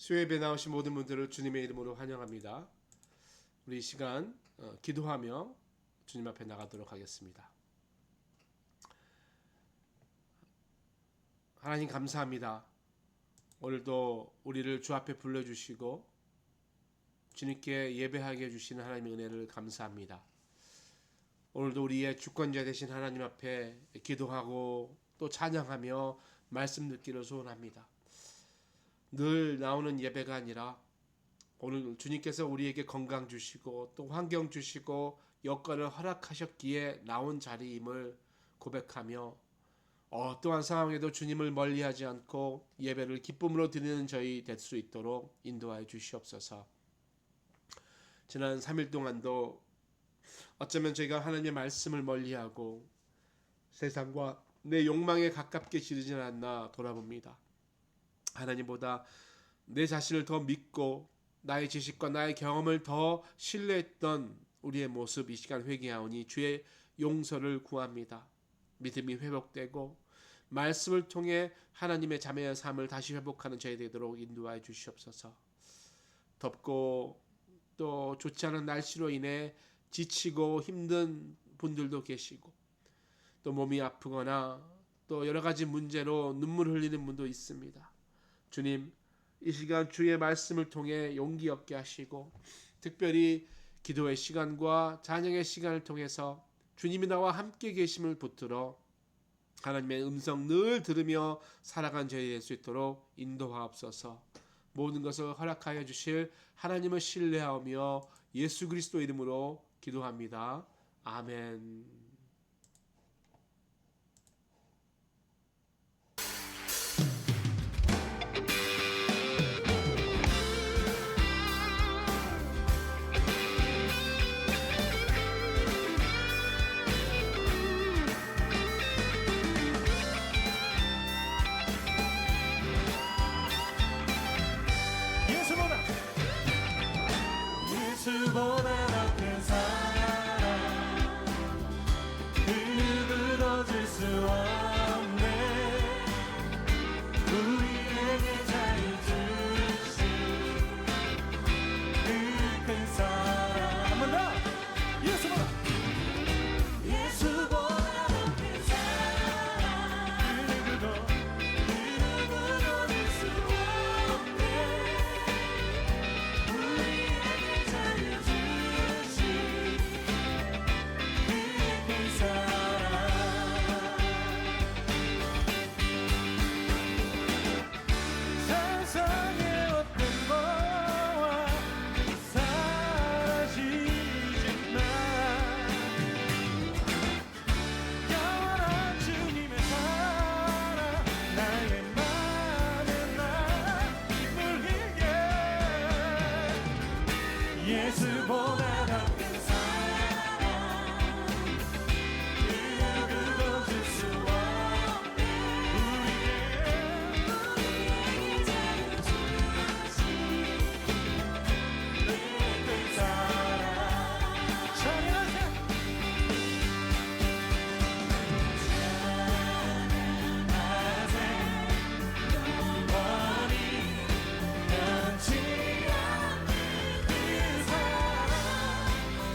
수요예배 나오신 모든 분들을 주님의 이름으로 환영합니다. 우리 이 시간 기도하며 주님 앞에 나가도록 하겠습니다. 하나님 감사합니다. 오늘도 우리를 주 앞에 불러주시고 주님께 예배하게 해주시는 하나님의 은혜를 감사합니다. 오늘도 우리의 주권자 되신 하나님 앞에 기도하고 또 찬양하며 말씀 듣기를 소원합니다. 늘 나오는 예배가 아니라 오늘 주님께서 우리에게 건강 주시고 또 환경 주시고 여건을 허락하셨기에 나온 자리임을 고백하며 어떠한 상황에도 주님을 멀리하지 않고 예배를 기쁨으로 드리는 저희 될 수 있도록 인도하여 주시옵소서. 지난 3일 동안도 어쩌면 저희가 하나님의 말씀을 멀리하고 세상과 내 욕망에 가깝게 지르지 않았나 돌아봅니다. 하나님보다 내 자신을 더 믿고 나의 지식과 나의 경험을 더 신뢰했던 우리의 모습, 이 시간 회개하오니 주의 용서를 구합니다. 믿음이 회복되고 말씀을 통해 하나님의 자매의 삶을 다시 회복하는 저희 되도록 인도하여 주시옵소서. 덥고 또 좋지 않은 날씨로 인해 지치고 힘든 분들도 계시고 또 몸이 아프거나 또 여러 가지 문제로 눈물 흘리는 분도 있습니다. 주님, 이 시간 주의 말씀을 통해 용기 얻게 하시고 특별히 기도의 시간과 찬양의 시간을 통해서 주님이 나와 함께 계심을 붙들어 하나님의 음성 늘 들으며 살아간 저희 될 수 있도록 인도하옵소서. 모든 것을 허락하여 주실 하나님을 신뢰하며 예수 그리스도 이름으로 기도합니다. 아멘. 예수보다 더 큰 사랑 그 누구도 줄 수 없네. 우리에게 자유 주신 그 큰 사랑. 한 번 더. 예수보다 더 큰 사랑 그 누구도 줄 수 없네. 예수보다 더 큰 사랑 그 누구도 줄 수 없네. 우리에게 자유 주신 그 큰 사랑. 찬양하세 영원히 변치 않는 그 사랑.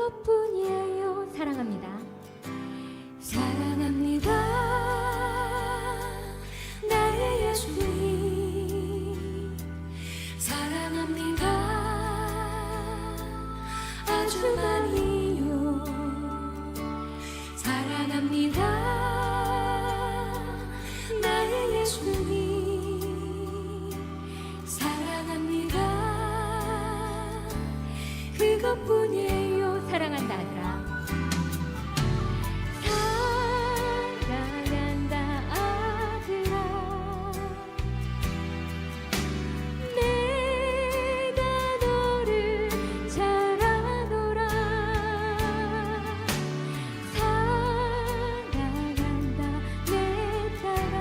그것뿐이에요. 사랑합니다. 사랑합니다. 나의 예수님 사랑합니다. 아주 많이요. 사랑합니다. 나의 예수님 사랑합니다. 그것뿐이에요. 사랑한다 아들아. 사랑한다 아들아. 내가 너를 잘 아노라. 사랑한다 내 딸아.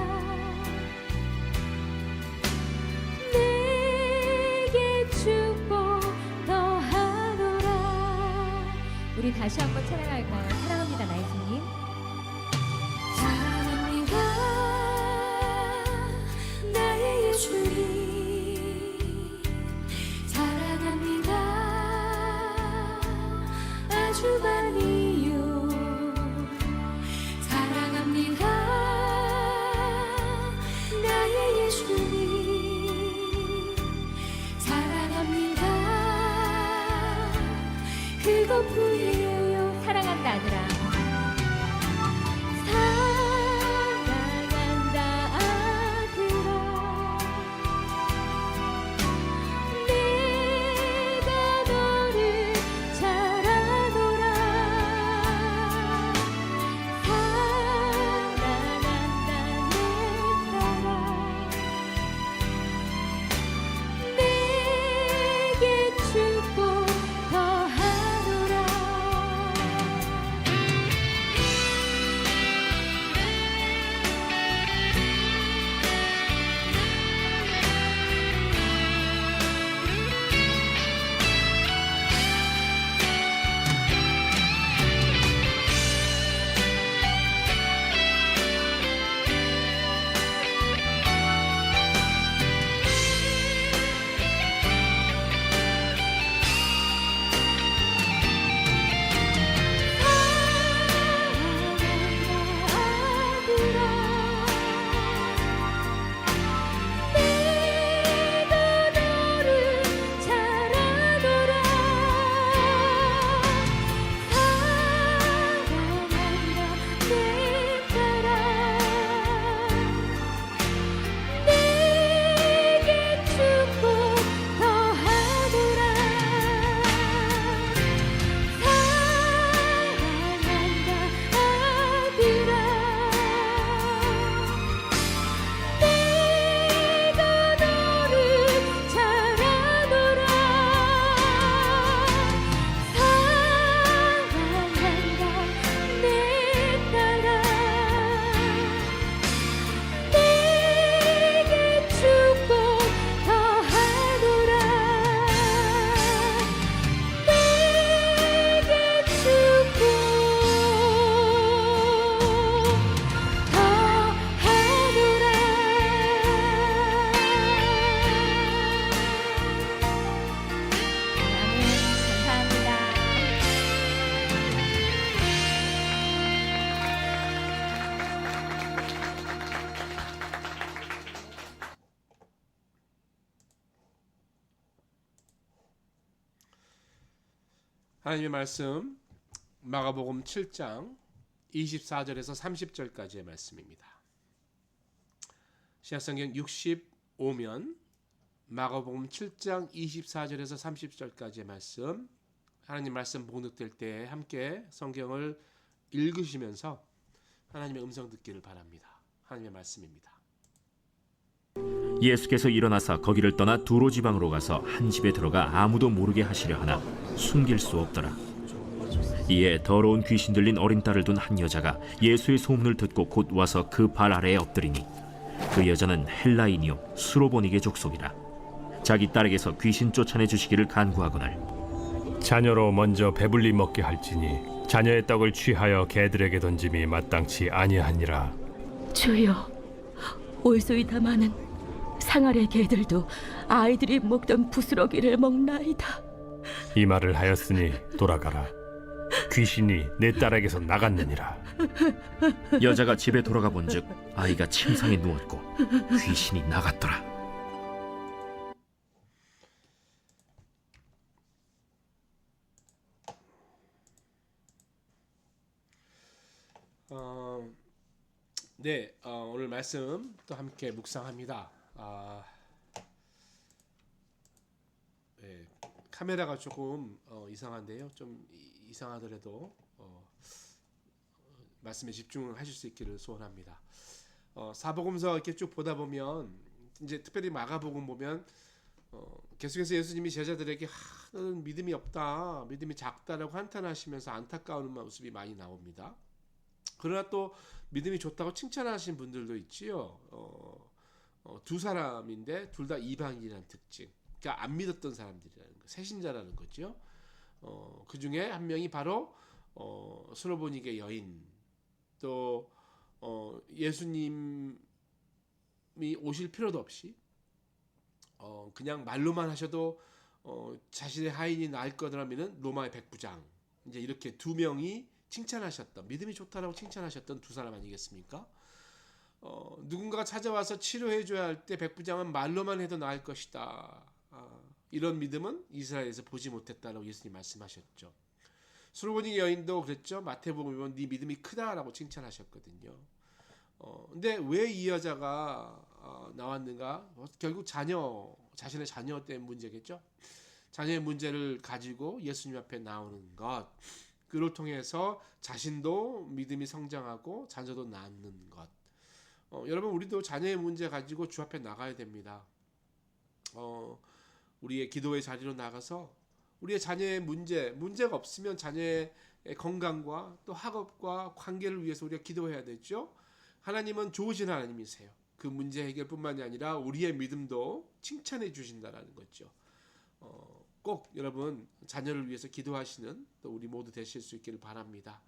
내게 축복 더하노라. 우리 다시 한번 찬양할까요? 사랑합니다 나의 주님. 사랑합니다 나의 예수님 사랑합니다. 아주 많이요. 사랑합니다 나의 예수님 사랑합니다. 그것뿐이에요. 사랑한다 아들아. 사랑한다 아들아. 내가 너를 잘 아노라. 사랑한다 내 딸아. 내게 축복 더하노라. 하나님의 말씀 마가복음 7장 24절에서 30절까지의 말씀입니다. 신약성경 65면 마가복음 7장 24절에서 30절까지의 말씀, 하나님 말씀 봉독될 때 함께 성경을 읽으시면서 하나님의 음성 듣기를 바랍니다. 하나님의 말씀입니다. 예수께서 일어나사 거기를 떠나 두로 지방으로 가서 한 집에 들어가 아무도 모르게 하시려 하나 숨길 수 없더라. 이에 더러운 귀신 들린 어린 딸을 둔 한 여자가 예수의 소문을 듣고 곧 와서 그 발 아래에 엎드리니, 그 여자는 헬라인이요 수로보니게 족속이라. 자기 딸에게서 귀신 쫓아내 주시기를 간구하거늘 자녀로 먼저 배불리 먹게 할지니 자녀의 떡을 취하여 개들에게 던짐이 마땅치 아니하니라. 주여, 올소이 다마는 상아래 개들도 아이들이 먹던 부스러기를 먹나이다. 이 말을 하였으니 돌아가라. 귀신이 내 딸에게서 나갔느니라. 여자가 집에 돌아가 본즉 아이가 침상에 누웠고 귀신이 나갔더라. 네, 오늘 말씀 또 함께 묵상합니다. 네, 카메라가 조금 이상한데요. 좀 이상하더라도 말씀에 집중하실 수 있기를 소원합니다. 사복음서 이렇게 쭉 보다 보면 이제 특별히 마가복음 보면 계속해서 예수님이 제자들에게 너는 믿음이 없다, 믿음이 작다라고 한탄하시면서 안타까운 모습이 많이 나옵니다. 그러나 또 믿음이 좋다고 칭찬하신 분들도 있지요. 두 사람인데 둘 다 이방인이라는 특징. 그러니까 안 믿었던 사람들이라는 거, 새신자라는 거죠. 그 중에 한 명이 바로 스로보니게 여인, 또 예수님이 오실 필요도 없이 그냥 말로만 하셔도 자신의 하인이 나을 거라면은 로마의 백부장, 이제 이렇게 두 명이 칭찬하셨던, 믿음이 좋다라고 칭찬하셨던 두 사람 아니겠습니까? 누군가가 찾아와서 치료해줘야 할 때 백부장은 말로만 해도 나을 것이다. 이런 믿음은 이스라엘에서 보지 못했다라고 예수님 말씀하셨죠. 스로보니 여인도 그랬죠. 마태복음 보면 네 믿음이 크다라고 칭찬하셨거든요. 근데 왜 이 여자가 나왔는가? 결국 자신의 자녀 때문에 문제겠죠. 자녀의 문제를 가지고 예수님 앞에 나오는 것, 그를 통해서 자신도 믿음이 성장하고 자녀도 낳는 것. 여러분, 우리도 자녀의 문제 가지고 주 앞에 나가야 됩니다. 우리의 기도의 자리로 나가서 우리의 자녀의 문제가 없으면 자녀의 건강과 또 학업과 관계를 위해서 우리가 기도해야 되죠. 하나님은 좋으신 하나님이세요. 그 문제 해결뿐만이 아니라 우리의 믿음도 칭찬해 주신다라는 거죠. 꼭 여러분 자녀를 위해서 기도하시는 또 우리 모두 되실 수 있기를 바랍니다.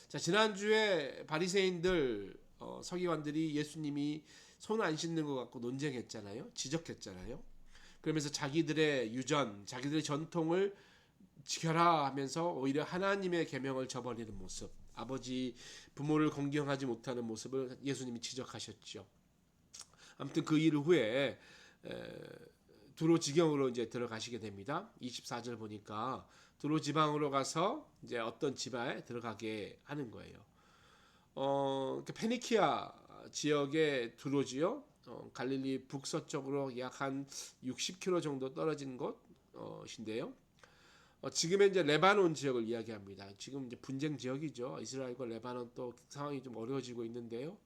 자, 지난주에 바리새인들 서기관들이 예수님이 손 안 씻는 것 갖고 논쟁했잖아요. 지적했잖아요. 그러면서 자기들의 유전, 자기들의 전통을 지켜라 하면서 오히려 하나님의 계명을 저버리는 모습, 아버지 부모를 공경하지 못하는 모습을 예수님이 지적하셨죠. 아무튼 그 일 후에 두로 지경으로 이제 들어가시게 됩니다. 24절 보니까 두로 지방으로 가서 이제 어떤 집에 들어가게 하는 거예요. 페니키아 지역의 두로지요. 갈릴리 북서쪽으로 약 한 60km 정도 떨어진 곳인데요. 지금의 이제 레바논 지역을 이야기합니다. 지금 이제 분쟁 지역이죠. 이스라엘과 레바논 또 상황이 좀 어려워지고 있는데요.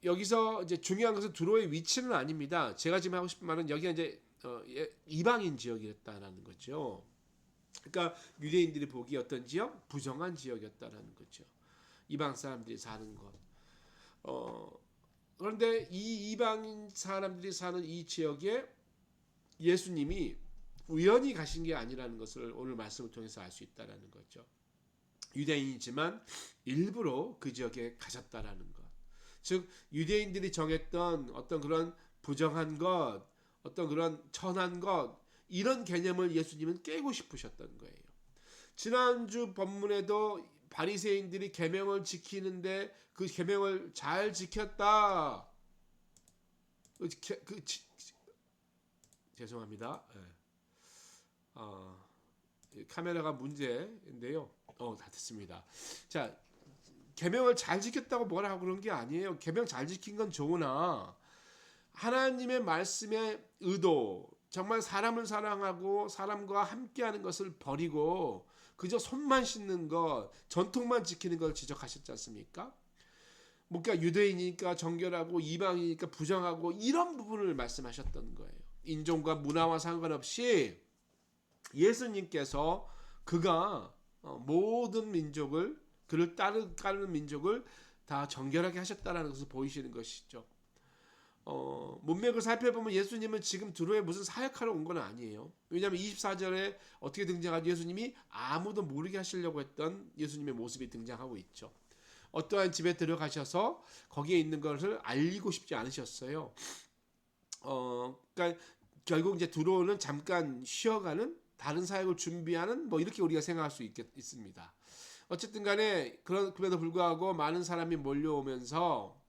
여기서 이제 중요한 것은 두로의 위치는 아닙니다. 제가 지금 하고 싶은 말은 여기가 이제 이방인 지역이었다라는 거죠. 그러니까 유대인들이 보기 어떤 지역? 부정한 지역이었다라는 거죠. 이방 사람들이 사는 것. 그런데 이 이방인 사람들이 사는 이 지역에 예수님이 우연히 가신 게 아니라는 것을 오늘 말씀을 통해서 알 수 있다라는 거죠. 유대인이지만 일부러 그 지역에 가셨다라는 것. 즉 유대인들이 정했던 어떤 그런 부정한 것, 어떤 그런 천한 것, 이런 개념을 예수님은 깨고 싶으셨던 거예요. 지난주 본문에도 바리새인들이 계명을 지키는데 그 계명을 잘 지켰다. 죄송합니다. 카메라가 문제인데요. 다 됐습니다. 자, 계명을 잘 지켰다고 뭐라 하고 그런 게 아니에요. 계명 잘 지킨 건 좋으나 하나님의 말씀의 의도, 정말 사람을 사랑하고 사람과 함께하는 것을 버리고 그저 손만 씻는 것, 전통만 지키는 걸 지적하셨지 않습니까? 그러니까 유대인이니까 정결하고 이방이니까 부정하고 이런 부분을 말씀하셨던 거예요. 인종과 문화와 상관없이 예수님께서 그가 모든 민족을, 그를 따르는 민족을 다 정결하게 하셨다는 것을 보이시는 것이죠. 문맥을 살펴보면 예수님은 지금 두로에 무슨 사역하러 온 건 아니에요. 왜냐하면 24절에 어떻게 등장하죠? 예수님이 아무도 모르게 하시려고 했던 예수님의 모습이 등장하고 있죠. 어떠한 집에 들어가셔서 거기에 있는 것을 알리고 싶지 않으셨어요. 그러니까 결국 이제 두로는 잠깐 쉬어가는 다른 사역을 준비하는 뭐 이렇게 우리가 생각할 수 있습니다. 어쨌든 간에 그럼에도 불구하고 많은 사람이 몰려오면서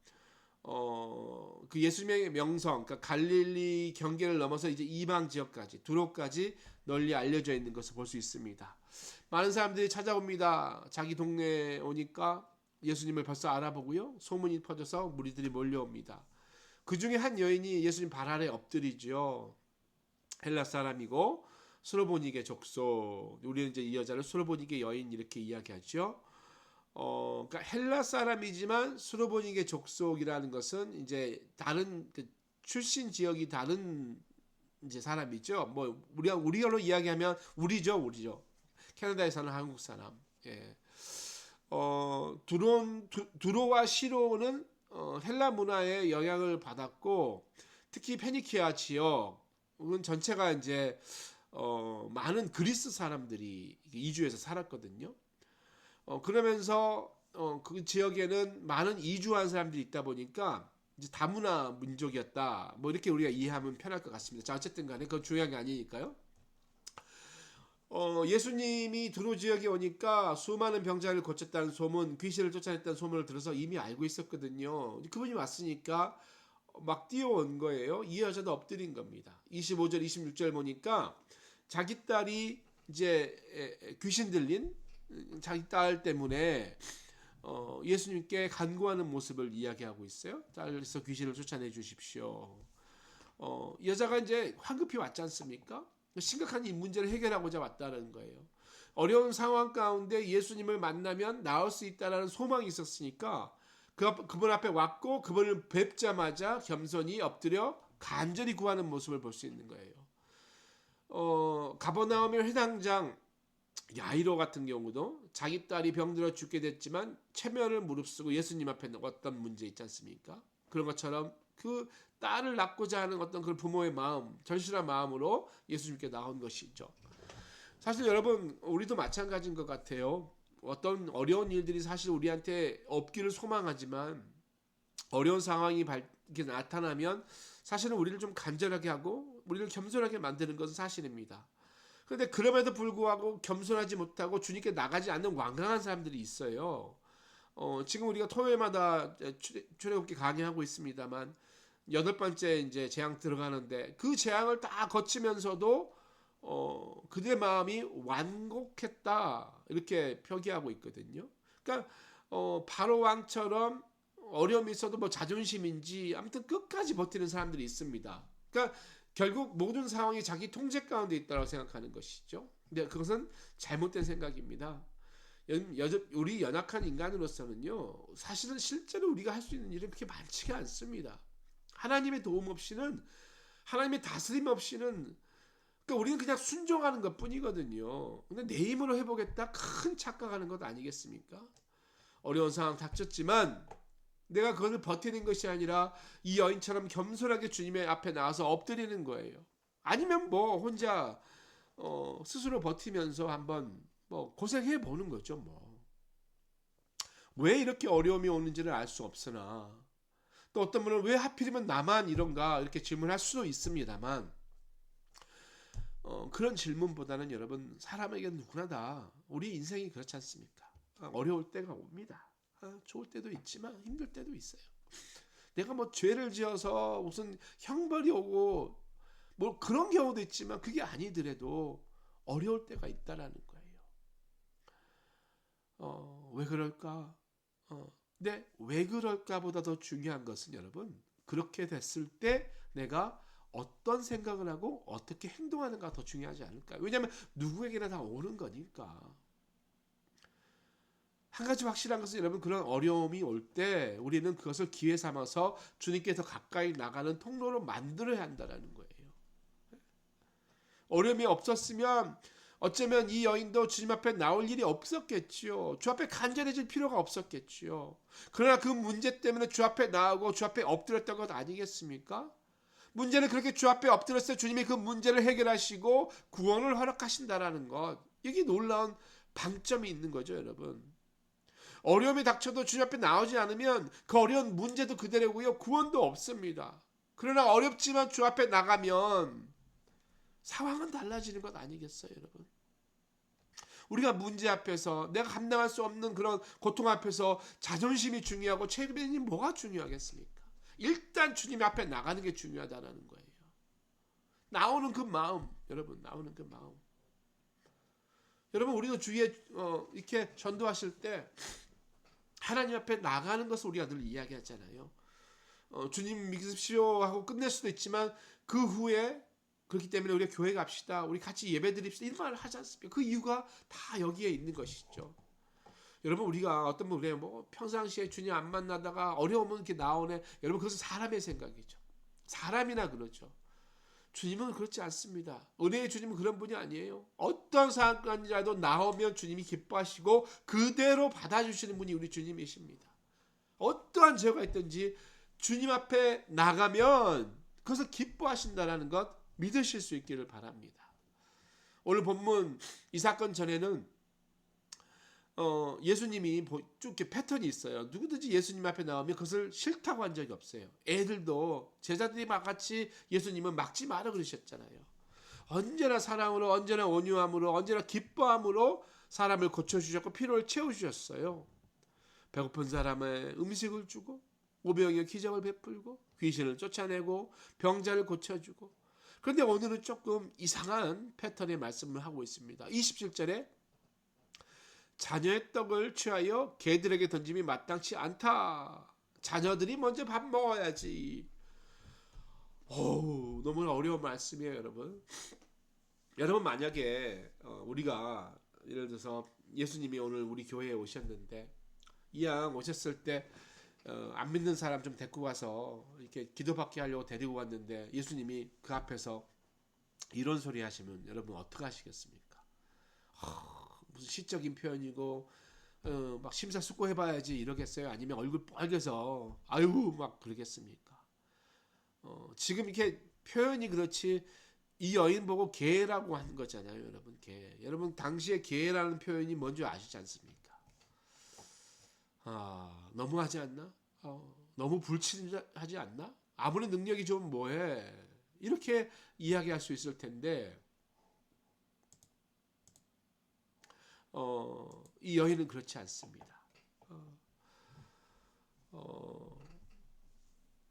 그 예수님의 명성, 그러니까 갈릴리 경계를 넘어서 이제 이방 지역까지, 두로까지 널리 알려져 있는 것을 볼 수 있습니다. 많은 사람들이 찾아옵니다. 자기 동네에 오니까 예수님을 벌써 알아보고요. 소문이 퍼져서 무리들이 몰려옵니다. 그 중에 한 여인이 예수님 발 아래 엎드리죠. 헬라 사람이고 수로보니게 족속. 우리는 이제 이 여자를 수로보니게 여인 이렇게 이야기하죠. 그러니까 헬라 사람이지만 수로보니게 족속이라는 것은 이제 다른 그 출신 지역이 다른 이제 사람이죠. 뭐 우리로 이야기하면 우리죠. 캐나다에 사는 한국 사람. 예. 두로와 시로는 헬라 문화의 영향을 받았고 특히 페니키아 지역은 전체가 이제 많은 그리스 사람들이 이주해서 살았거든요. 그러면서 그 지역에는 많은 이주한 사람들이 있다 보니까 이제 다문화 민족이었다. 뭐 이렇게 우리가 이해하면 편할 것 같습니다. 자, 어쨌든 간에 그건 중요한 게 아니니까요. 예수님이 두로 지역에 오니까 수많은 병자를 고쳤다는 소문, 귀신을 쫓아냈다는 소문을 들어서 이미 알고 있었거든요. 그분이 왔으니까 막 뛰어온 거예요. 이 여자도 엎드린 겁니다. 25절, 26절 보니까 자기 딸이 이제 귀신 들린 자기 딸 때문에 예수님께 간구하는 모습을 이야기하고 있어요. 딸에서 귀신을 쫓아내 주십시오. 여자가 이제 황급히 왔지 않습니까? 심각한 이 문제를 해결하고자 왔다는 거예요. 어려운 상황 가운데 예수님을 만나면 나을 수 있다는 소망이 있었으니까 그분 앞에 왔고 그분을 뵙자마자 겸손히 엎드려 간절히 구하는 모습을 볼 수 있는 거예요. 가버나움의 회당장 야이로 같은 경우도 자기 딸이 병들어 죽게 됐지만 체면을 무릅쓰고 예수님 앞에 어떤 문제 있지 않습니까? 그런 것처럼 그 딸을 낳고자 하는 어떤 그 부모의 마음, 절실한 마음으로 예수님께 나온 것이죠. 사실 여러분 우리도 마찬가지인 것 같아요. 어떤 어려운 일들이 사실 우리한테 없기를 소망하지만 어려운 상황이 이렇게 나타나면 사실은 우리를 좀 간절하게 하고 우리를 겸손하게 만드는 것은 사실입니다. 그런데 그럼에도 불구하고 겸손하지 못하고 주님께 나가지 않는 완강한 사람들이 있어요. 지금 우리가 토요일마다 출애굽기 강의하고 있습니다만 8번째 이제 재앙 들어가는데 그 재앙을 다 거치면서도 그들의 마음이 완곡했다 이렇게 표기하고 있거든요. 그러니까 바로 왕처럼 어려움이 있어도 뭐 자존심인지 아무튼 끝까지 버티는 사람들이 있습니다. 그러니까 결국 모든 상황이 자기 통제 가운데 있다고 생각하는 것이죠. 근데 그것은 잘못된 생각입니다. 우리 연약한 인간으로서는요, 사실은 실제로 우리가 할 수 있는 일은 그렇게 많지가 않습니다. 하나님의 도움 없이는, 하나님의 다스림 없이는, 그러니까 우리는 그냥 순종하는 것 뿐이거든요. 근데 내 힘으로 해보겠다 큰 착각하는 것 아니겠습니까? 어려운 상황 닥쳤지만 내가 그것을 버티는 것이 아니라 이 여인처럼 겸손하게 주님의 앞에 나와서 엎드리는 거예요. 아니면 뭐 혼자 스스로 버티면서 한번 뭐 고생해 보는 거죠. 뭐 왜 이렇게 어려움이 오는지를 알 수 없으나 또 어떤 분은 왜 하필이면 나만 이런가 이렇게 질문할 수도 있습니다만 그런 질문보다는 여러분 사람에게 누구나 다 우리 인생이 그렇지 않습니까? 어려울 때가 옵니다. 좋을 때도 있지만 힘들 때도 있어요. 내가 뭐 죄를 지어서 무슨 형벌이 오고 뭐 그런 경우도 있지만 그게 아니더라도 어려울 때가 있다라는 거예요. 왜 그럴까? 근데 왜 그럴까보다 더 중요한 것은 여러분 그렇게 됐을 때 내가 어떤 생각을 하고 어떻게 행동하는가 더 중요하지 않을까요? 왜냐하면 누구에게나 다 오는 거니까. 한 가지 확실한 것은 여러분 그런 어려움이 올 때 우리는 그것을 기회 삼아서 주님께 더 가까이 나가는 통로로 만들어야 한다는 거예요. 어려움이 없었으면 어쩌면 이 여인도 주님 앞에 나올 일이 없었겠지요. 주 앞에 간절해질 필요가 없었겠지요. 그러나 그 문제 때문에 주 앞에 나오고 주 앞에 엎드렸던 것 아니겠습니까? 문제는 그렇게 주 앞에 엎드렸을 때 주님이 그 문제를 해결하시고 구원을 허락하신다라는 것. 여기 놀라운 방점이 있는 거죠, 여러분. 어려움이 닥쳐도 주님 앞에 나오지 않으면 그 어려운 문제도 그대로고요. 구원도 없습니다. 그러나 어렵지만 주 앞에 나가면 상황은 달라지는 것 아니겠어요, 여러분? 우리가 문제 앞에서 내가 감당할 수 없는 그런 고통 앞에서 자존심이 중요하고 책임이 뭐가 중요하겠습니까? 일단 주님 앞에 나가는 게 중요하다는 거예요. 나오는 그 마음, 여러분, 나오는 그 마음. 여러분, 우리도 주위에 이렇게 전도하실 때 하나님 앞에 나가는 것을 우리가 늘 이야기하잖아요. 주님 믿으십시오 하고 끝낼 수도 있지만 그 후에 그렇기 때문에 우리가 교회 갑시다, 우리 같이 예배 드립시다 이런 말을 하지 않습니까? 그 이유가 다 여기에 있는 것이죠. 여러분, 우리가 어떤 분 그래요, 뭐 평상시에 주님 안 만나다가 어려우면 이렇게 나오네. 여러분, 그것은 사람의 생각이죠. 사람이나 그렇죠. 주님은 그렇지 않습니다. 은혜의 주님은 그런 분이 아니에요. 어떤 상황이라도 나오면 주님이 기뻐하시고 그대로 받아주시는 분이 우리 주님이십니다. 어떠한 죄가 있든지 주님 앞에 나가면 그것을 기뻐하신다는 것 믿으실 수 있기를 바랍니다. 오늘 본문 이 사건 전에는 예수님이 쭉 이렇게 패턴이 있어요. 누구든지 예수님 앞에 나오면 그것을 싫다고 한 적이 없어요. 애들도 제자들이 같이 예수님은 막지 마라 그러셨잖아요. 언제나 사랑으로, 언제나 온유함으로, 언제나 기뻐함으로 사람을 고쳐주셨고 피로를 채워주셨어요. 배고픈 사람의 음식을 주고 오병이어 기적을 베풀고 귀신을 쫓아내고 병자를 고쳐주고. 그런데 오늘은 조금 이상한 패턴의 말씀을 하고 있습니다. 27절에 자녀의 떡을 취하여 개들에게 던짐이 마땅치 않다. 자녀들이 먼저 밥 먹어야지. 너무 어려운 말씀이에요, 여러분. 여러분, 만약에 우리가 예를 들어서 예수님이 오늘 우리 교회에 오셨는데 이왕 오셨을 때 안 믿는 사람 좀 데리고 와서 이렇게 기도받게 하려고 데리고 왔는데 예수님이 그 앞에서 이런 소리 하시면 여러분 어떻게 하시겠습니까? 무슨 시적인 표현이고 막 심사숙고해봐야지 이러겠어요? 아니면 얼굴 빨개서 아유 막 그러겠습니까? 지금 이렇게 표현이 그렇지 이 여인 보고 개라고 하는 거잖아요, 여러분. 개. 여러분, 당시에 개라는 표현이 뭔지 아시지 않습니까? 너무하지 않나? 너무 불친하지 않나? 아무리 능력이 좀 뭐해? 이렇게 이야기할 수 있을 텐데 이 여인은 그렇지 않습니다.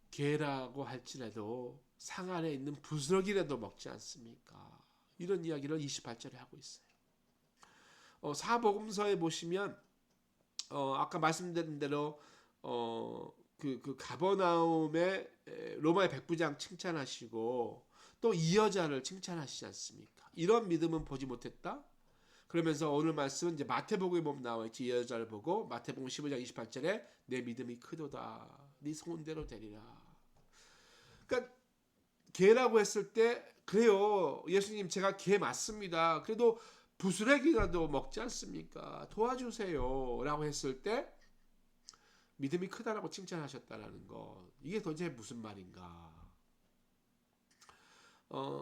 개라고 할지라도 상 안에 있는 부스러기라도 먹지 않습니까? 이런 이야기를 28절에 하고 있어요. 사복음서에 보시면 아까 말씀드린 대로 그 가버나움의 로마의 백부장 칭찬하시고 또 이 여자를 칭찬하시지 않습니까? 이런 믿음은 보지 못했다. 그러면서 오늘 말씀은 이제 마태복음에 보면 나와 있지. 이 여자를 보고 마태복음 15장 28절에 내 믿음이 크도다. 네 소원대로 되리라. 그러니까 개라고 했을 때 그래요. 예수님 제가 개 맞습니다. 그래도 부스러기라도 먹지 않습니까? 도와주세요. 라고 했을 때 믿음이 크다라고 칭찬하셨다라는 거. 이게 도대체 무슨 말인가?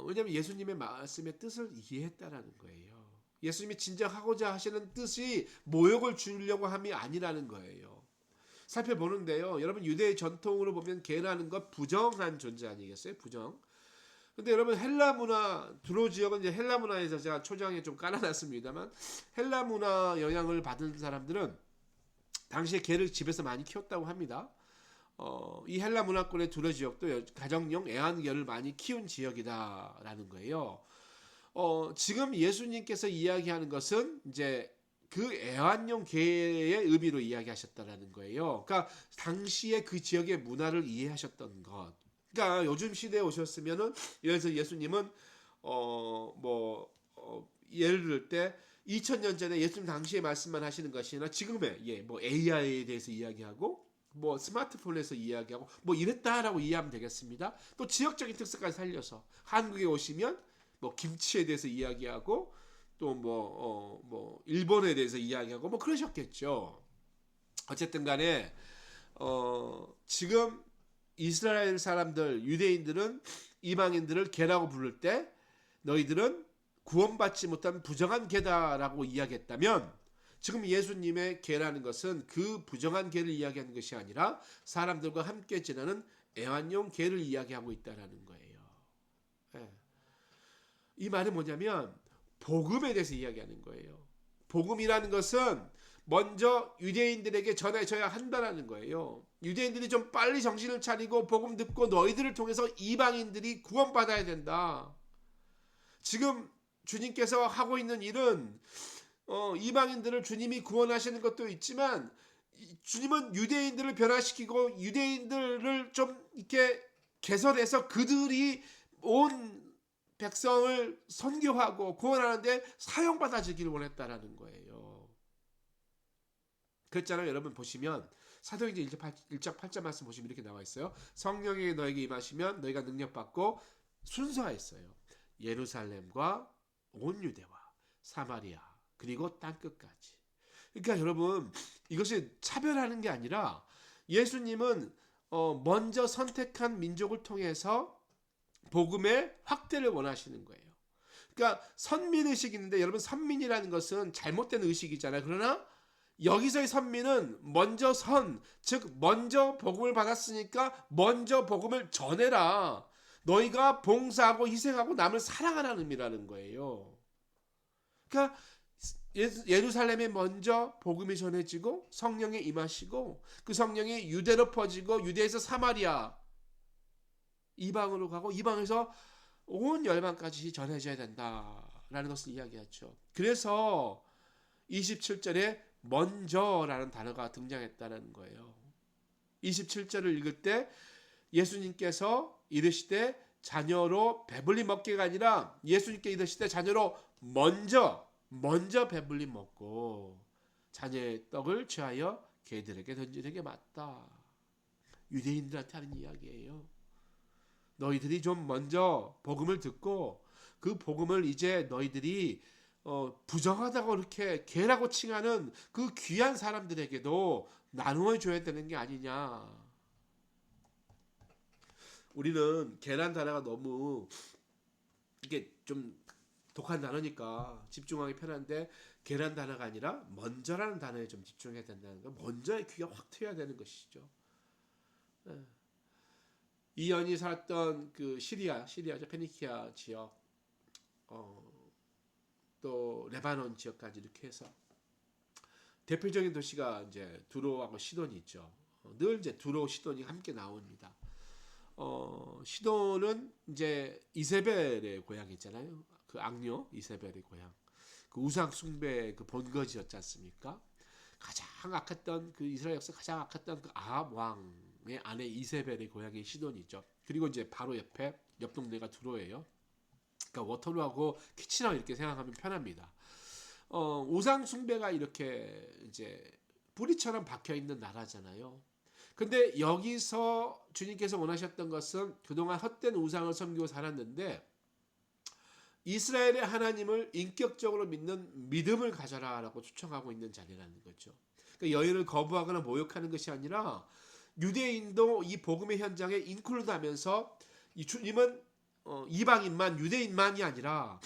왜냐하면 예수님의 말씀의 뜻을 이해했다라는 거예요. 예수님이 진정 하고자 하시는 뜻이 모욕을 주려고 함이 아니라는 거예요. 살펴보는데요. 여러분, 유대의 전통으로 보면 개라는 것 부정한 존재 아니겠어요? 부정. 근데 여러분, 헬라 문화, 두로 지역은 이제 헬라 문화에서 제가 초장에 좀 깔아놨습니다만 헬라 문화 영향을 받은 사람들은 당시에 개를 집에서 많이 키웠다고 합니다. 이 헬라 문화권의 두로 지역도 가정용 애완개를 많이 키운 지역이다라는 거예요. 지금 예수님께서 이야기하는 것은 이제 그 애완용 개의 의미로 이야기하셨다라는 거예요. 그러니까 당시에 그 지역의 문화를 이해하셨던 것. 그러니까 요즘 시대에 오셨으면은 예를 들어서 예수님은 예를 들 때 2000년 전에 예수님 당시에 말씀만 하시는 것이 아니라 지금의 뭐 AI에 대해서 이야기하고 뭐 스마트폰에서 이야기하고 뭐 이랬다라고 이해하면 되겠습니다. 또 지역적인 특色까지 살려서 한국에 오시면 뭐 김치에 대해서 이야기하고 또 뭐 일본에 대해서 이야기하고 뭐 그러셨겠죠. 어쨌든 간에 지금 이스라엘 사람들, 유대인들은 이방인들을 개라고 부를 때 너희들은 구원받지 못한 부정한 개다라고 이야기했다면 지금 예수님의 개라는 것은 그 부정한 개를 이야기하는 것이 아니라 사람들과 함께 지내는 애완용 개를 이야기하고 있다라는 거예요. 네. 이 말은 뭐냐면 복음에 대해서 이야기하는 거예요. 복음이라는 것은 먼저 유대인들에게 전해져야 한다는 거예요. 유대인들이 좀 빨리 정신을 차리고 복음 듣고 너희들을 통해서 이방인들이 구원받아야 된다. 지금 주님께서 하고 있는 일은 이방인들을 주님이 구원하시는 것도 있지만 주님은 유대인들을 변화시키고 유대인들을 좀 이렇게 개선해서 그들이 온 백성을 선교하고 구원하는데 사용받아지기를 원했다라는 거예요. 그랬잖아요. 여러분 보시면 사도행전 1장 8절 말씀 보시면 이렇게 나와 있어요. 성령이 너에게 임하시면 너희가 능력받고 순서가 있어요. 예루살렘과 온 유대와 사마리아 그리고 땅끝까지. 그러니까 여러분 이것이 차별하는 게 아니라 예수님은 먼저 선택한 민족을 통해서 복음의 확대를 원하시는 거예요. 그러니까 선민의식이 있는데 여러분 선민이라는 것은 잘못된 의식이잖아요. 그러나 여기서의 선민은 먼저 즉 먼저 복음을 받았으니까 먼저 복음을 전해라. 너희가 봉사하고 희생하고 남을 사랑하라는 의미라는 거예요. 그러니까 예루살렘에 먼저 복음이 전해지고 성령이 임하시고 그 성령이 유대로 퍼지고 유대에서 사마리아 이방으로 가고 이방에서 온 열방까지 전해져야 된다라는 것을 이야기하죠. 그래서 27절에 먼저라는 단어가 등장했다는 거예요. 27절을 읽을 때 예수님께서 이르시되 자녀로 배불리 먹기가 아니라 예수님께 이르시되 자녀로 먼저 배불리 먹고 자녀의 떡을 취하여 개들에게 던지는 게 맞다. 유대인들한테 하는 이야기예요. 너희들이 좀 먼저 복음을 듣고 그 복음을 이제 너희들이 부정하다고 이렇게 개라고 칭하는 그 귀한 사람들에게도 나누어 줘야 되는 게 아니냐. 우리는 개란 단어가 너무 이게 좀 독한 단어니까 집중하기 편한데 개란 단어가 아니라 먼저라는 단어에 좀 집중해야 된다는 거. 먼저의 귀가 확 트여야 되는 것이죠. 이연이 살았던 그 시리아죠. 페니키아 지역, 또 레바논 지역까지 이렇게 해서 대표적인 도시가 이제 두로하고 시돈이 있죠. 늘 이제 두로, 시돈이 함께 나옵니다. 시돈은 이제 이세벨의 고향이 있잖아요. 그 악녀 이세벨의 고향, 그 우상 숭배 그 본거지였지 않습니까? 가장 악했던 그 이스라엘 역사 가장 악했던 그 아합 왕의 아내 이세벨의 고향이 시돈이죠. 그리고 이제 바로 옆 동네가 두로예요. 그러니까 워터루하고 키치나 이렇게 생각하면 편합니다. 우상 숭배가 이렇게 이제 뿌리처럼 박혀 있는 나라잖아요. 근데 여기서 주님께서 원하셨던 것은 그동안 헛된 우상을 섬기고 살았는데 이스라엘의 하나님을 인격적으로 믿는 믿음을 가져라라고 초청하고 있는 자리라는 거죠. 그러니까 여인을 거부하거나 모욕하는 것이 아니라 유대인도 이 복음의 현장에 인클루드하면서 이 주님은 이방인만 유대인만이 아니라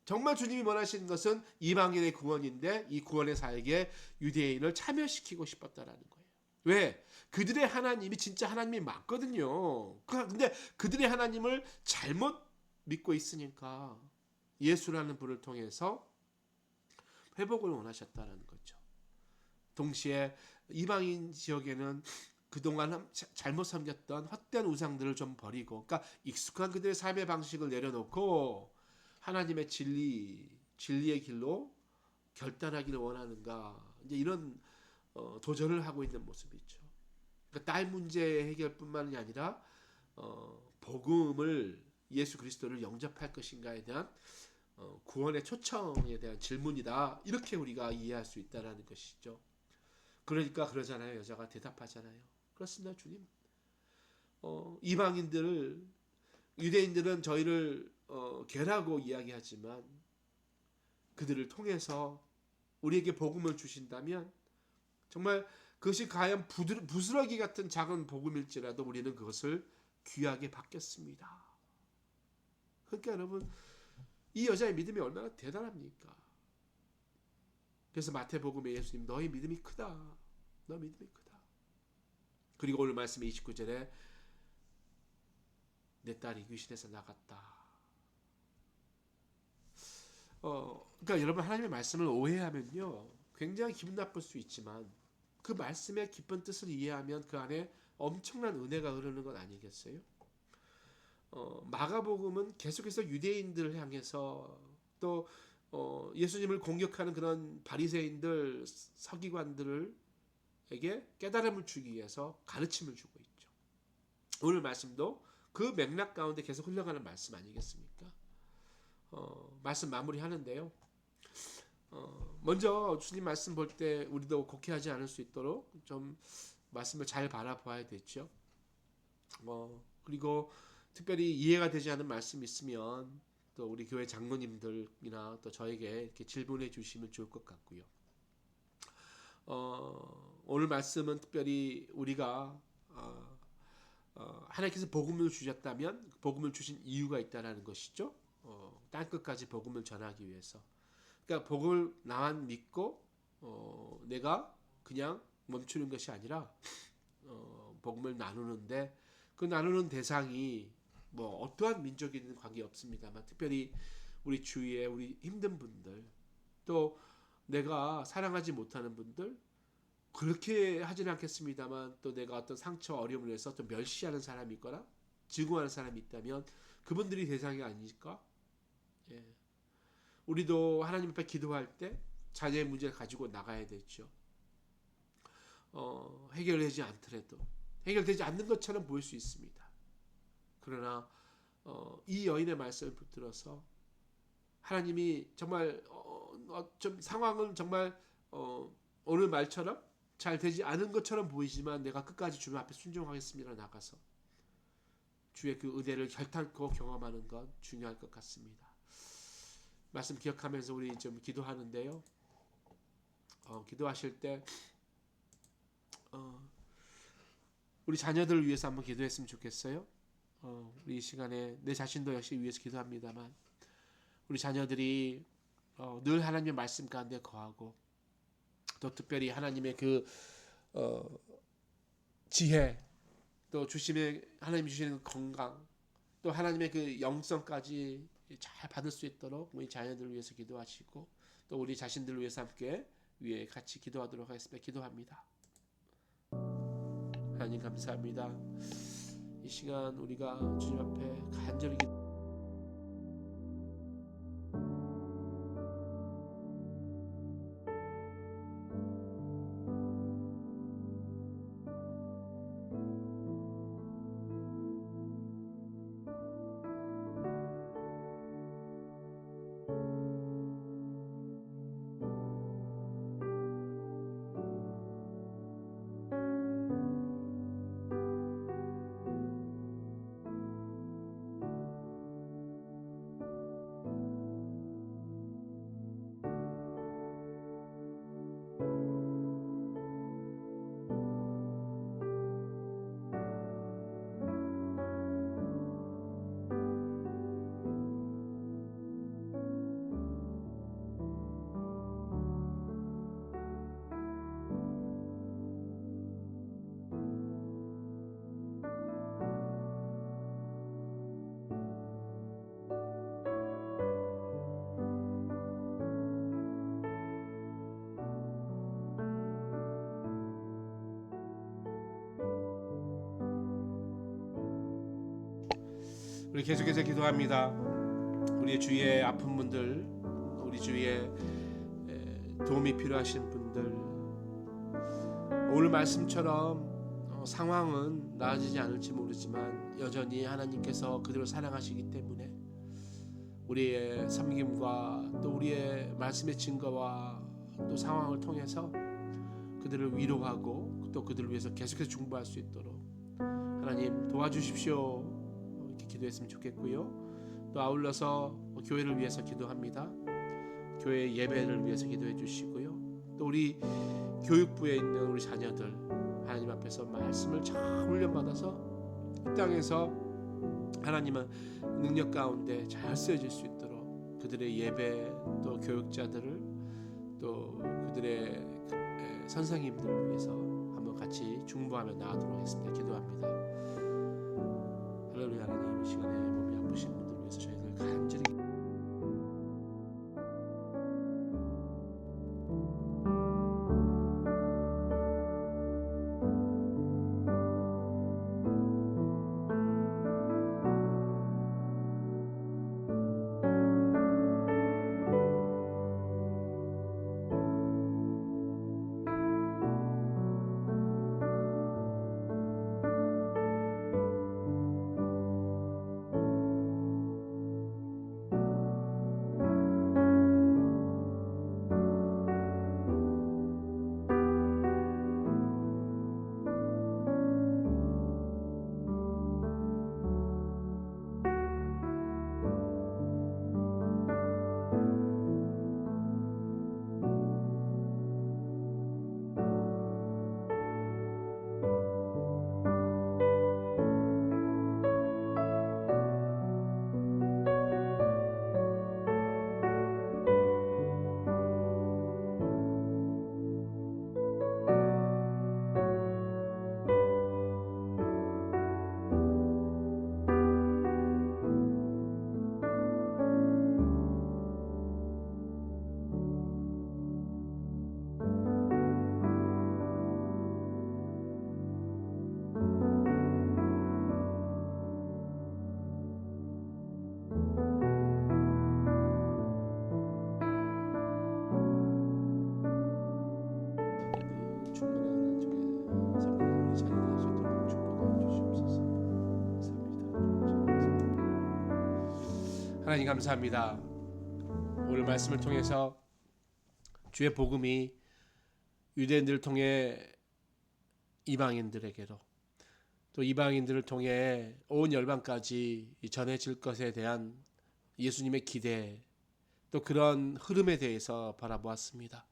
정말 주님이 원하시는 것은 이방인의 구원인데 이 구원의 사역에 유대인을 참여시키고 싶었다라는 거예요. 왜? 그들의 하나님이 진짜 하나님이 맞거든요. 근데 그들의 하나님을 잘못 믿고 있으니까 예수라는 분을 통해서 회복을 원하셨다는 거죠. 동시에 이방인 지역에는 그동안 잘못 섬겼던 헛된 우상들을 좀 버리고, 그러니까 익숙한 그들의 삶의 방식을 내려놓고 하나님의 진리의 길로 결단하기를 원하는가, 이제 이런 도전을 하고 있는 모습이죠. 그러니까 딸 문제 해결뿐만이 아니라 복음을 예수 그리스도를 영접할 것인가에 대한 구원의 초청에 대한 질문이다. 이렇게 우리가 이해할 수 있다는 것이죠. 그러니까 그러잖아요. 여자가 대답하잖아요. 그렇습니다, 주님. 유대인들은 저희를 개라고 이야기하지만 그들을 통해서 우리에게 복음을 주신다면 정말 그것이 과연 부스러기 같은 작은 복음일지라도 우리는 그것을 귀하게 받겠습니다. 그러니까 여러분, 이 여자의 믿음이 얼마나 대단합니까? 그래서 마태복음에 예수님, 너의 믿음이 크다. 너 믿음이 크다. 그리고 오늘 말씀 29절에 내 딸이 귀신에서 나갔다. 그러니까 여러분 하나님의 말씀을 오해하면요 굉장히 기분 나쁠 수 있지만 그 말씀의 깊은 뜻을 이해하면 그 안에 엄청난 은혜가 흐르는 건 아니겠어요? 마가복음은 계속해서 유대인들을 향해서 또 예수님을 공격하는 그런 바리새인들, 서기관들에게 깨달음을 주기 위해서 가르침을 주고 있죠. 오늘 말씀도 그 맥락 가운데 계속 흘러가는 말씀 아니겠습니까? 말씀 마무리하는데요. 먼저 주님 말씀 볼 때 우리도 곡해하지 않을 수 있도록 좀 말씀을 잘 바라봐야 되죠. 그리고 특별히 이해가 되지 않은 말씀이 있으면 또 우리 교회 장로님들이나 또 저에게 이렇게 질문해 주시면 좋을 것 같고요. 오늘 말씀은 특별히 우리가 하나님께서 복음을 주셨다면 복음을 주신 이유가 있다라는 것이죠. 땅 끝까지 복음을 전하기 위해서. 그러니까 복음을 나만 믿고 내가 그냥 멈추는 것이 아니라 복음을 나누는데 그 나누는 대상이 뭐 어떠한 민족이든 관계 없습니다만 특별히 우리 주위에 우리 힘든 분들 또 내가 사랑하지 못하는 분들 그렇게 하지는 않겠습니다만 또 내가 어떤 상처 어려움을 해서 또 멸시하는 사람이 있거나 증오하는 사람이 있다면 그분들이 대상이 아닐까? 예. 우리도 하나님 앞에 기도할 때 자녀의 문제를 가지고 나가야 되죠. 해결되지 않더라도 해결되지 않는 것처럼 보일 수 있습니다. 그러나 이 여인의 말씀을 붙들어서 하나님이 정말 좀 상황은 정말 오늘 말처럼 잘 되지 않은 것처럼 보이지만 내가 끝까지 주님 앞에 순종하겠습니다. 나가서 주의 그 은혜를 결탄코 경험하는 것 중요할 것 같습니다. 말씀 기억하면서 우리 좀 기도하는데요. 기도하실 때 우리 자녀들을 위해서 한번 기도했으면 좋겠어요. 우리 이 시간에 내 자신도 역시 위해서 기도합니다만 우리 자녀들이 늘 하나님의 말씀 가운데 거하고 또 특별히 하나님의 그 지혜 또 하나님이 주시는 건강 또 하나님의 그 영성까지 잘 받을 수 있도록 우리 자녀들을 위해서 기도하시고 또 우리 자신들을 위해서 함께 위에 같이 기도하도록 하겠습니다. 기도합니다. 하나님 감사합니다. 이 시간 우리가 주님 앞에 간절히 우리 계속해서 기도합니다. 우리 주위에 아픈 분들, 우리 주위에 도움이 필요하신 분들, 오늘 말씀처럼 상황은 나아지지 않을지 모르지만 여전히 하나님께서 그들을 사랑하시기 때문에 우리의 섬김과 또 우리의 말씀의 증거와 또 상황을 통해서 그들을 위로하고 또 그들을 위해서 계속해서 중보할 수 있도록 하나님 도와주십시오. 기도했으면 좋겠고요. 또 아울러서 교회를 위해서 기도합니다. 교회 예배를 위해서 기도해 주시고요. 또 우리 교육부에 있는 우리 자녀들 하나님 앞에서 말씀을 잘 훈련받아서 이 땅에서 하나님은 능력 가운데 잘 쓰여질 수 있도록 그들의 예배 또 교육자들을 또 그들의 선생님들을 위해서 한번 같이 중보하며 나아가도록 하겠습니다. 기도합니다. 할렐루야. 하나님 이 시간에 몸이 아프신 분들 위해서 저희들 간절히 하나님 감사합니다. 오늘 말씀을 통해서 주의 복음이 유대인들을 통해 이방인들에게로 또 이방인들을 통해 온 열방까지 전해질 것에 대한 예수님의 기대 또 그런 흐름에 대해서 바라보았습니다.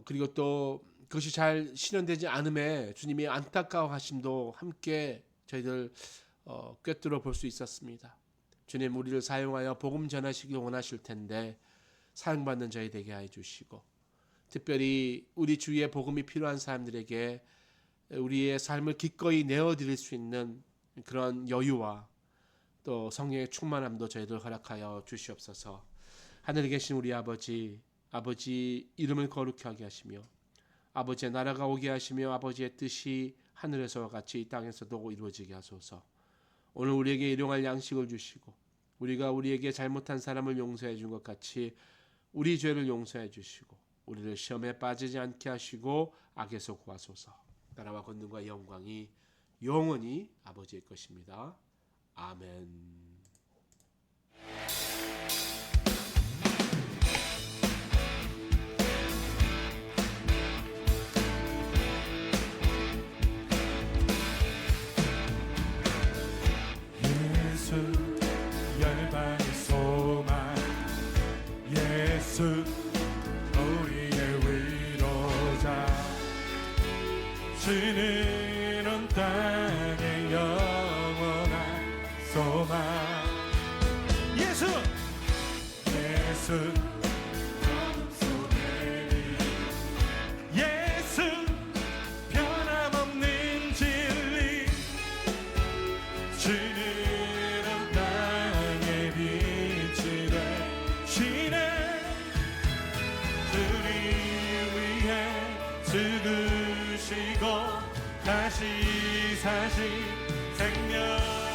그리고 또 그것이 잘 실현되지 않음에 주님이 안타까워하심도 함께 저희들 꿰뚫어 볼 수 있었습니다. 주님 우리를 사용하여 복음 전하시길 원하실 텐데 사용받는 저희 되게 해 주시고 특별히 우리 주위에 복음이 필요한 사람들에게 우리의 삶을 기꺼이 내어드릴 수 있는 그런 여유와 또 성령의 충만함도 저희들 허락하여 주시옵소서. 하늘에 계신 우리 아버지 이름을 거룩히 하게 하시며 아버지의 나라가 오게 하시며 아버지의 뜻이 하늘에서와 같이 이 땅에서도 이루어지게 하소서. 오늘 우리에게 일용할 양식을 주시고 우리가 우리에게 잘못한 사람을 용서해 준 것 같이 우리 죄를 용서해 주시고 우리를 시험에 빠지지 않게 하시고 악에서 구하소서. 나라와 권능과 영광이 영원히 아버지의 것입니다. 아멘. 예수 열방의 소망 예수 우리의 위로자 주는 온 땅의 영원한 소망 예수 어둠 속에 예수 변함없는 진리 주는 온 땅의 빛이 되시네 우리 위해 죽으시고 다시 사신 생명